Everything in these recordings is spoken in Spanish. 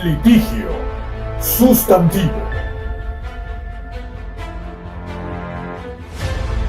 Litigio sustantivo.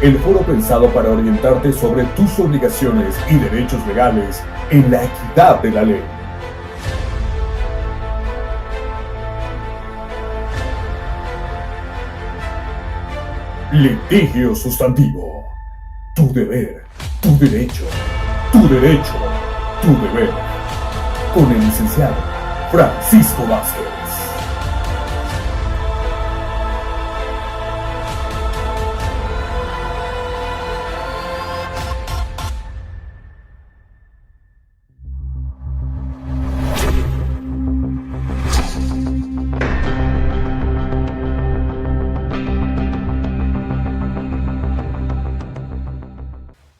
El foro pensado para orientarte sobre tus obligaciones y derechos legales en la equidad de la ley. Litigio sustantivo. Tu deber, tu derecho, tu derecho, tu deber. Con el licenciado Francisco Vázquez.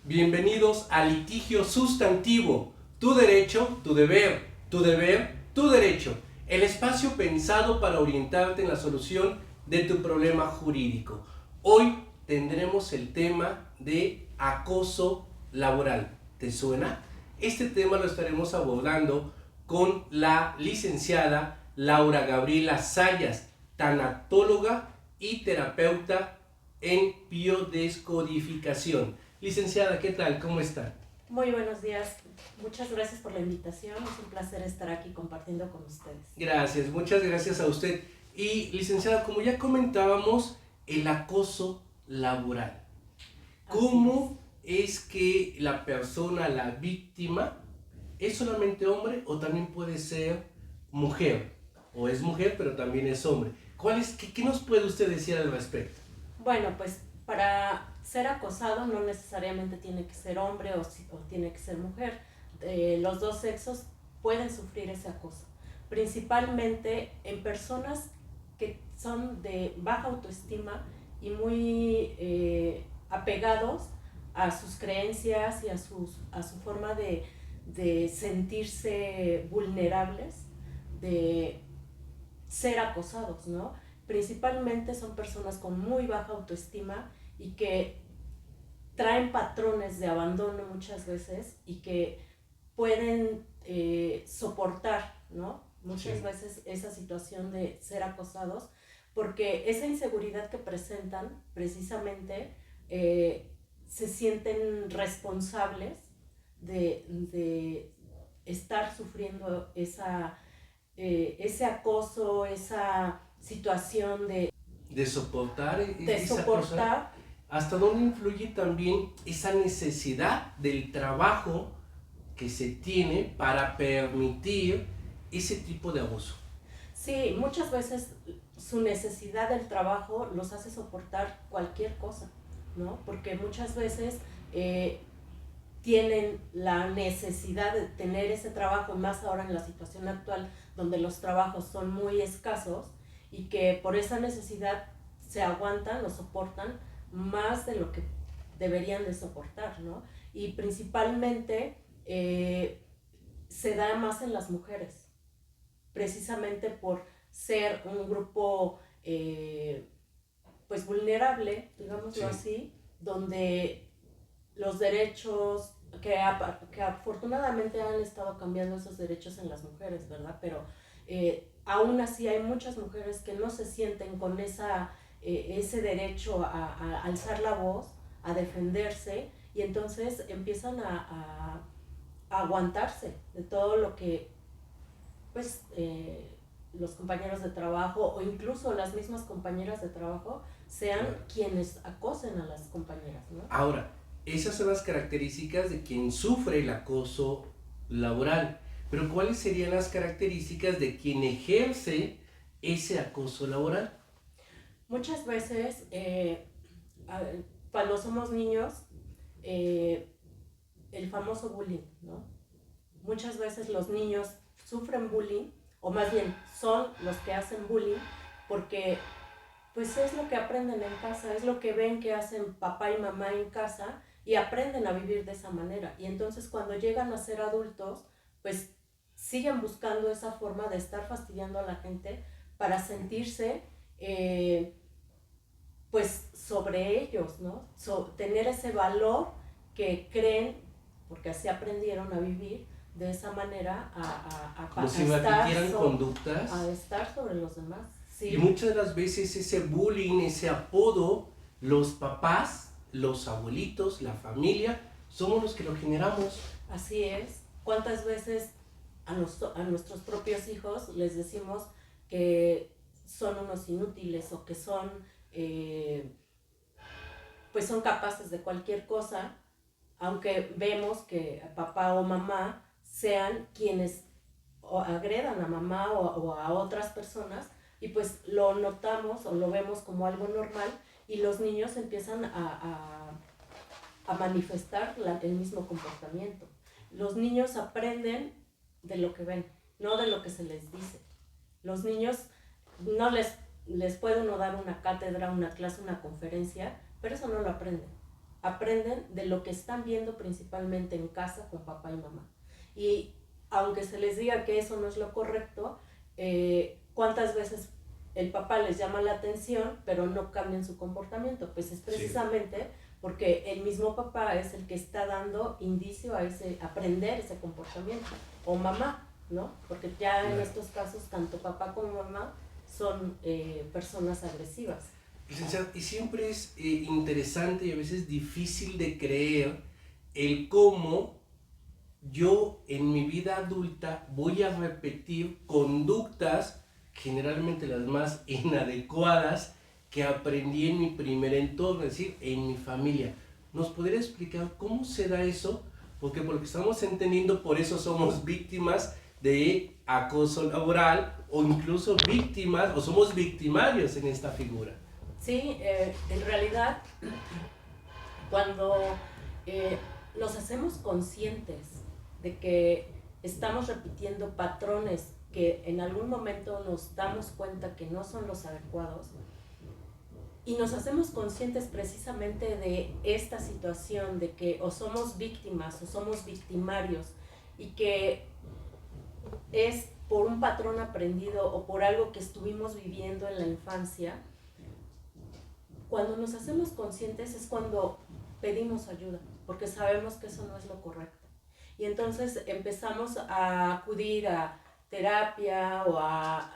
Bienvenidos a Litigio Sustantivo, tu derecho, tu deber, tu deber, tu derecho. El espacio pensado para orientarte en la solución de tu problema jurídico. Hoy tendremos el tema de acoso laboral. ¿Te suena? Este tema lo estaremos abordando con la licenciada Laura Gabriela Sayas, tanatóloga y terapeuta en biodescodificación. Licenciada, ¿qué tal? ¿Cómo está? Muy buenos días. Muchas gracias por la invitación. Es un placer estar aquí compartiendo con ustedes. Gracias, muchas gracias a usted. Y licenciada, como ya comentábamos, el acoso laboral. ¿Cómo es que la persona, la víctima, es solamente hombre o también puede ser mujer? O es mujer, pero también es hombre. ¿Qué nos puede usted decir al respecto? Bueno, pues para ser acosado no necesariamente tiene que ser hombre o tiene que ser mujer. Los dos sexos pueden sufrir ese acoso, principalmente en personas que son de baja autoestima y muy apegados a sus creencias y a su forma de sentirse vulnerables, de ser acosados, ¿no? Principalmente son personas con muy baja autoestima y que traen patrones de abandono muchas veces y que pueden soportar, ¿no? Muchas veces esa situación de ser acosados, porque esa inseguridad que presentan precisamente se sienten responsables de estar sufriendo ese acoso, esa situación De soportar esa cosa. ¿Hasta dónde influye también esa necesidad del trabajo que se tiene para permitir ese tipo de abuso? Sí, muchas veces su necesidad del trabajo los hace soportar cualquier cosa, ¿no? Porque muchas veces tienen la necesidad de tener ese trabajo, más ahora en la situación actual, donde los trabajos son muy escasos y que por esa necesidad se aguantan o soportan más de lo que deberían de soportar, ¿no? Y principalmente se da más en las mujeres, precisamente por ser un grupo pues vulnerable, digámoslo así, donde los derechos, que afortunadamente han estado cambiando esos derechos en las mujeres, ¿verdad? Pero aún así hay muchas mujeres que no se sienten con ese derecho a alzar la voz, a defenderse, y entonces empiezan a aguantarse de todo lo que pues los compañeros de trabajo o incluso las mismas compañeras de trabajo sean quienes acosen a las compañeras, ¿no? Ahora, esas son las características de quien sufre el acoso laboral, pero ¿cuáles serían las características de quien ejerce ese acoso laboral? Muchas veces cuando somos niños el famoso bullying, ¿no? Muchas veces los niños sufren bullying, o más bien son los que hacen bullying, porque pues es lo que aprenden en casa, es lo que ven que hacen papá y mamá en casa y aprenden a vivir de esa manera. Y entonces cuando llegan a ser adultos, pues siguen buscando esa forma de estar fastidiando a la gente para sentirse pues sobre ellos, ¿no? Tener ese valor que creen, porque así aprendieron a vivir, de esa manera como si repitieran estar conductas. a estar sobre los demás. Sí. Y muchas de las veces ese bullying, ese apodo, los papás, los abuelitos, la familia, somos los que lo generamos. Así es. ¿Cuántas veces a nuestros propios hijos les decimos que son unos inútiles o que son, pues son capaces de cualquier cosa, aunque vemos que papá o mamá sean quienes o agredan a mamá o a otras personas, y pues lo notamos o lo vemos como algo normal, y los niños empiezan a manifestar el mismo comportamiento. Los niños aprenden de lo que ven, no de lo que se les dice. Los niños no les puede uno dar una cátedra, una clase, una conferencia, pero eso no lo aprenden. Aprenden de lo que están viendo principalmente en casa con papá y mamá. Y aunque se les diga que eso no es lo correcto, ¿cuántas veces el papá les llama la atención pero no cambian su comportamiento? Pues es precisamente porque el mismo papá es el que está dando indicio a aprender ese comportamiento, o mamá, ¿no? Porque ya en estos casos tanto papá como mamá son personas agresivas. Licenciada, y siempre es interesante y a veces difícil de creer el cómo yo en mi vida adulta voy a repetir conductas, generalmente las más inadecuadas, que aprendí en mi primer entorno, es decir, en mi familia. ¿Nos podría explicar cómo se da eso? Porque por lo que estamos entendiendo, por eso somos víctimas de acoso laboral, o incluso víctimas, o somos victimarios en esta figura. Sí, en realidad, cuando nos hacemos conscientes de que estamos repitiendo patrones que en algún momento nos damos cuenta que no son los adecuados, y nos hacemos conscientes precisamente de esta situación de que o somos víctimas o somos victimarios, y que es por un patrón aprendido o por algo que estuvimos viviendo en la infancia. Cuando nos hacemos conscientes es cuando pedimos ayuda, porque sabemos que eso no es lo correcto. Y entonces empezamos a acudir a terapia o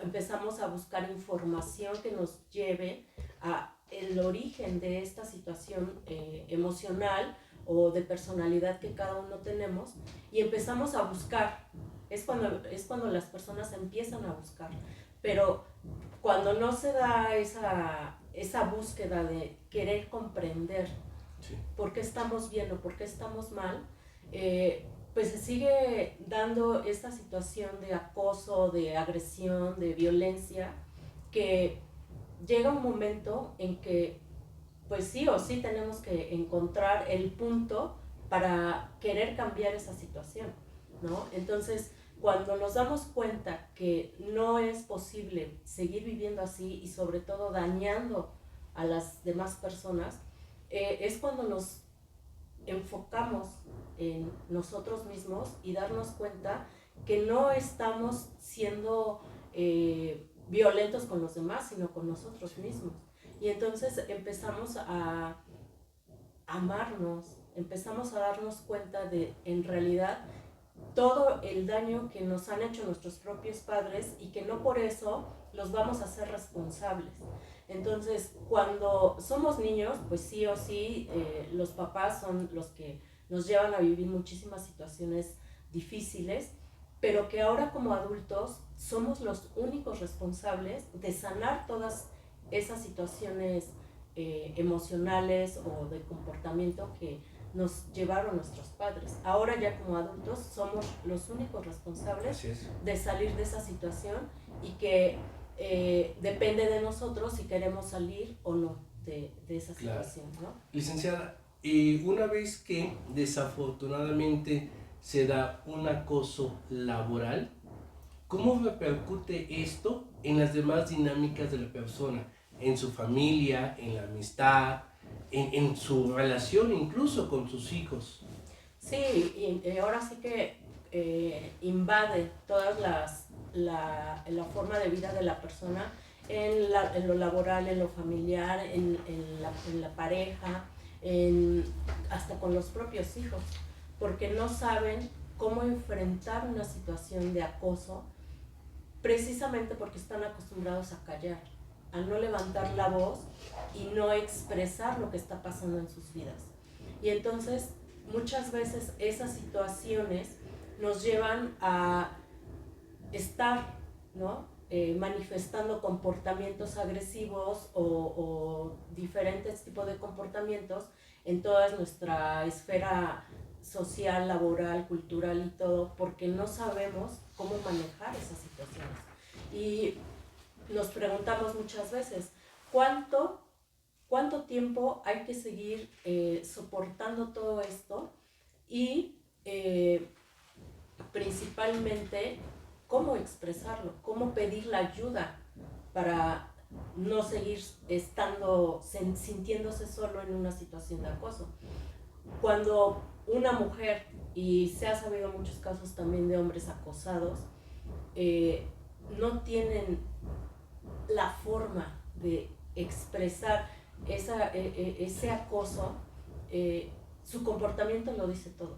empezamos a buscar información que nos lleve a el origen de esta situación emocional o de personalidad que cada uno tenemos, y empezamos a buscar. Es cuando las personas empiezan a buscar, pero cuando no se da esa búsqueda de querer comprender por qué estamos bien o por qué estamos mal, pues se sigue dando esta situación de acoso, de agresión, de violencia, que llega un momento en que pues sí o sí tenemos que encontrar el punto para querer cambiar esa situación, ¿no? Entonces, cuando nos damos cuenta que no es posible seguir viviendo así y sobre todo dañando a las demás personas, es cuando nos enfocamos en nosotros mismos y darnos cuenta que no estamos siendo violentos con los demás, sino con nosotros mismos. Y entonces empezamos a amarnos, empezamos a darnos cuenta de, en realidad, todo el daño que nos han hecho nuestros propios padres, y que no por eso los vamos a hacer responsables. Entonces, cuando somos niños, pues sí o sí, los papás son los que nos llevan a vivir muchísimas situaciones difíciles, pero que ahora como adultos somos los únicos responsables de sanar todas esas situaciones emocionales o de comportamiento que nos llevaron nuestros padres. Ahora ya como adultos somos los únicos responsables de salir de esa situación, y que depende de nosotros si queremos salir o no de esa situación, ¿no? Licenciada, una vez que desafortunadamente se da un acoso laboral, ¿cómo repercute esto en las demás dinámicas de la persona? En su familia, en la amistad, en su relación incluso con sus hijos. Sí, y ahora sí que invade todas la forma de vida de la persona, en lo laboral, en lo familiar, en la pareja, hasta con los propios hijos, porque no saben cómo enfrentar una situación de acoso, precisamente porque están acostumbrados a callar, a no levantar la voz y no expresar lo que está pasando en sus vidas. Y entonces muchas veces esas situaciones nos llevan a estar, ¿no? Manifestando comportamientos agresivos o diferentes tipos de comportamientos en toda nuestra esfera social, laboral, cultural y todo, porque no sabemos cómo manejar esas situaciones. Y nos preguntamos muchas veces, ¿cuánto tiempo hay que seguir soportando todo esto? Y principalmente, ¿cómo expresarlo? ¿Cómo pedir la ayuda para no seguir sintiéndose solo en una situación de acoso? Cuando una mujer, y se ha sabido muchos casos también de hombres acosados, no tienen la forma de expresar ese acoso, su comportamiento lo dice todo,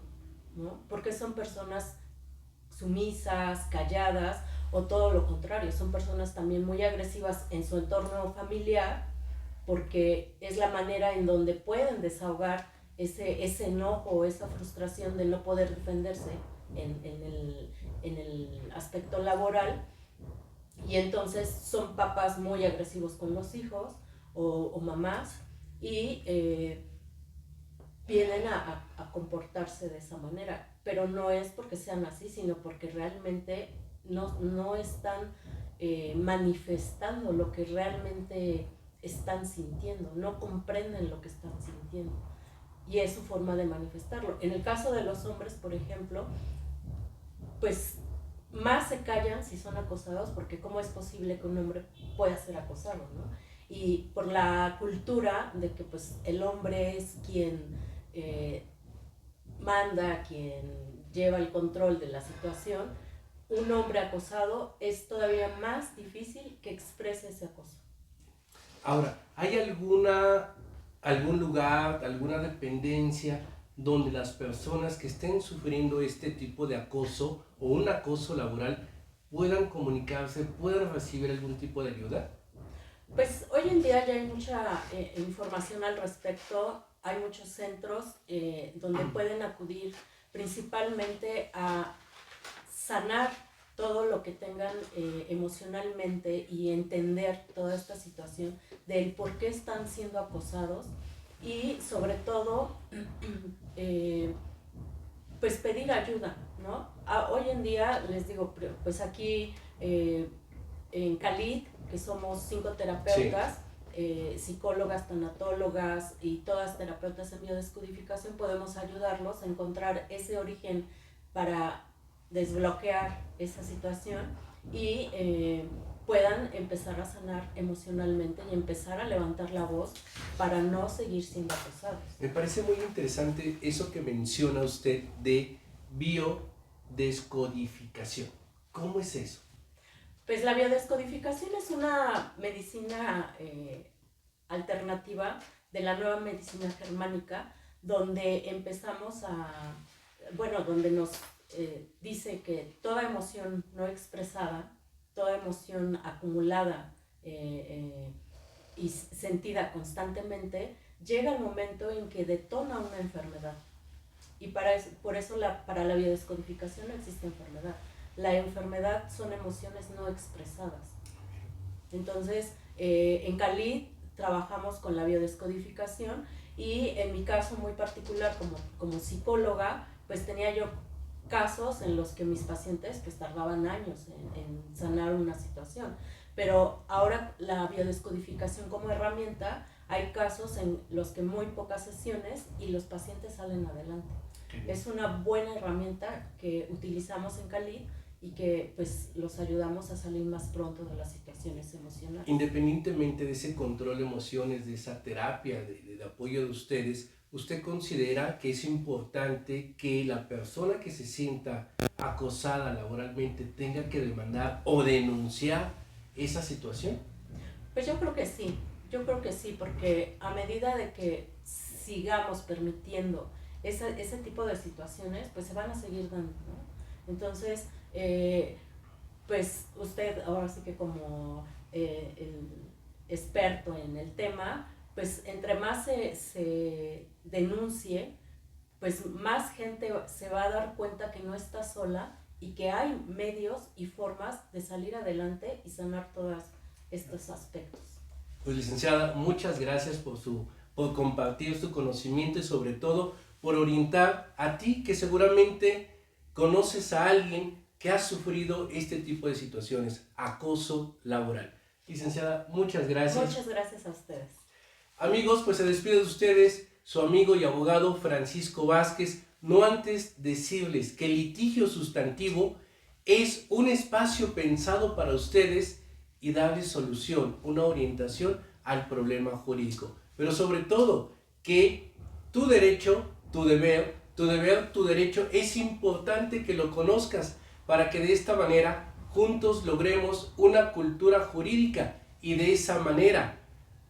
¿no? Porque son personas sumisas, calladas, o todo lo contrario, son personas también muy agresivas en su entorno familiar, porque es la manera en donde pueden desahogar ese enojo, esa frustración de no poder defenderse en el aspecto laboral. Y entonces son papás muy agresivos con los hijos o mamás, y vienen a comportarse de esa manera, pero no es porque sean así, sino porque realmente no están manifestando lo que realmente están sintiendo, no comprenden lo que están sintiendo, y es su forma de manifestarlo. En el caso de los hombres, por ejemplo, pues más se callan si son acosados, porque ¿cómo es posible que un hombre pueda ser acosado, ¿no? Y por la cultura de que pues el hombre es quien manda, quien lleva el control de la situación, un hombre acosado es todavía más difícil que exprese ese acoso. Ahora, ¿hay algún lugar, alguna dependencia donde las personas que estén sufriendo este tipo de acoso o un acoso laboral puedan comunicarse, puedan recibir algún tipo de ayuda? Pues hoy en día ya hay mucha información al respecto, hay muchos centros donde pueden acudir principalmente a sanar todo lo que tengan emocionalmente y entender toda esta situación del por qué están siendo acosados, y sobre todo pues pedir ayuda, ¿no? Hoy en día les digo, pues aquí en Calit, que somos 5 terapeutas, psicólogas, tanatólogas y todas terapeutas en biodescodificación, podemos ayudarlos a encontrar ese origen para desbloquear esa situación y puedan empezar a sanar emocionalmente y empezar a levantar la voz para no seguir siendo acosados. Me parece muy interesante eso que menciona usted de biodescodificación. ¿Cómo es eso? Pues la biodescodificación es una medicina alternativa de la nueva medicina germánica, donde empezamos donde nos dice que toda emoción no expresada, toda emoción acumulada y sentida constantemente, llega el momento en que detona una enfermedad. Y por eso para la biodescodificación no existe enfermedad. La enfermedad son emociones no expresadas. Entonces, en Cali trabajamos con la biodescodificación, y en mi caso muy particular como psicóloga, pues tenía yo casos en los que mis pacientes pues tardaban años en sanar una situación. Pero ahora la biodescodificación como herramienta, hay casos en los que muy pocas sesiones y los pacientes salen adelante. Es una buena herramienta que utilizamos en Cali y que pues los ayudamos a salir más pronto de las situaciones emocionales. Independientemente de ese control de emociones, de esa terapia de apoyo de ustedes, ¿usted considera que es importante que la persona que se sienta acosada laboralmente tenga que demandar o denunciar esa situación? Pues yo creo que sí, porque a medida de que sigamos permitiendo ese tipo de situaciones pues se van a seguir dando, ¿no? Entonces, pues usted ahora sí que como el experto en el tema, pues entre más se denuncie, pues más gente se va a dar cuenta que no está sola y que hay medios y formas de salir adelante y sanar todos estos aspectos. Pues licenciada, muchas gracias por compartir su conocimiento y sobre todo por orientar a ti que seguramente conoces a alguien que ha sufrido este tipo de situaciones, acoso laboral. Licenciada, muchas gracias. Muchas gracias a ustedes. Amigos, pues se despide de ustedes su amigo y abogado Francisco Vázquez, no antes decirles que Litigio Sustantivo es un espacio pensado para ustedes y darles solución, una orientación al problema jurídico. Pero sobre todo, que tu derecho, tu deber, tu derecho, es importante que lo conozcas para que de esta manera juntos logremos una cultura jurídica y de esa manera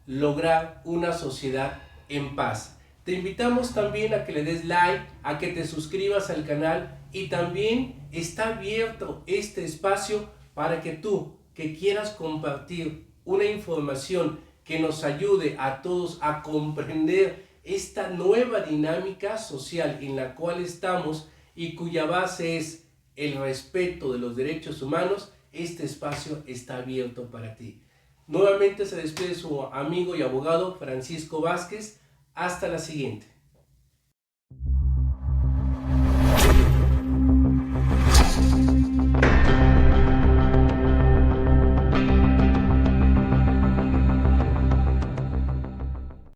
lograr una sociedad en paz. Te invitamos también a que le des like, a que te suscribas al canal y también está abierto este espacio para que tú, que quieras compartir una información que nos ayude a todos a comprender esta nueva dinámica social en la cual estamos y cuya base es el respeto de los derechos humanos, este espacio está abierto para ti. Nuevamente se despide su amigo y abogado Francisco Vázquez. Hasta la siguiente.